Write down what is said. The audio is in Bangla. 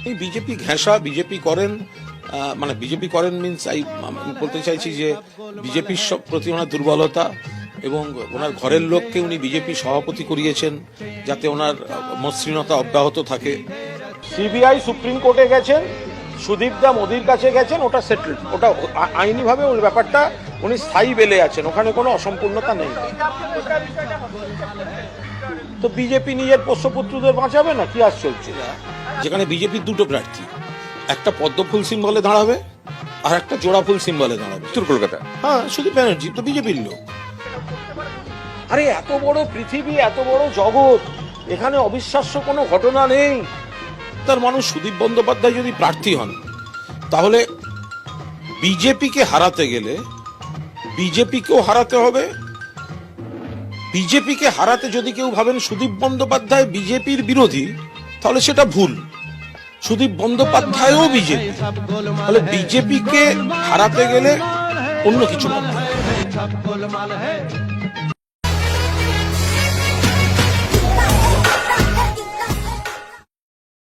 এই বিজেপি ঘেঁষা, বিজেপি করেন, মানে বিজেপি করেন মিনস আমি বলতে চাইছি যে বিজেপির প্রতি ওনার দুর্বলতা, এবং ওনার ঘরের লোককে উনি বিজেপি সভাপতি করিয়েছেন যাতে ওনার মসৃণতা অব্যাহত থাকে। সিবিআই সুপ্রিম কোর্টে গেছেন, সুদীপ দা মোদির কাছে গেছেন, ওটা সেটেলড, ওটা আইনিভাবে ওই ব্যাপারটা উনি স্থায়ী বেলে আছেন, ওখানে কোনো অসম্পূর্ণতা নেই। তো বিজেপি নিজের পোষ্যপুত্রদের বাঁচাবে না, কি আশ্চর্য। যেখানে বিজেপির দুটো প্রার্থী, একটা পদ্মফুল সিম্বলে দাঁড়াবে আর একটা জোড়াফুল সিম্বলে দাঁড়াবে। উত্তর কলকাতা, হ্যাঁ, সুদীপ ব্যানার্জি তো বিজেপির লোক। আরে এত বড় পৃথিবী, এত বড় জগৎ, এখানে অবিশ্বাস্য কোনো ঘটনা নেই। তার মানুষ সুদীপ বন্দ্যোপাধ্যায় যদি প্রার্থী হন, তাহলে বিজেপিকে হারাতে গেলে বিজেপিকেও হারাতে হবে। বিজেপিকে হারাতে যদি কেউ ভাবেন সুদীপ বন্দ্যোপাধ্যায় বিজেপির বিরোধী, তাহলে সেটা ভুল। সুদীপ বন্দ্যোপাধ্যায়ও বিজেপি, তাহলে বিজেপিকে হারাতে গেলে অন্য কিছু ভাবতে হবে।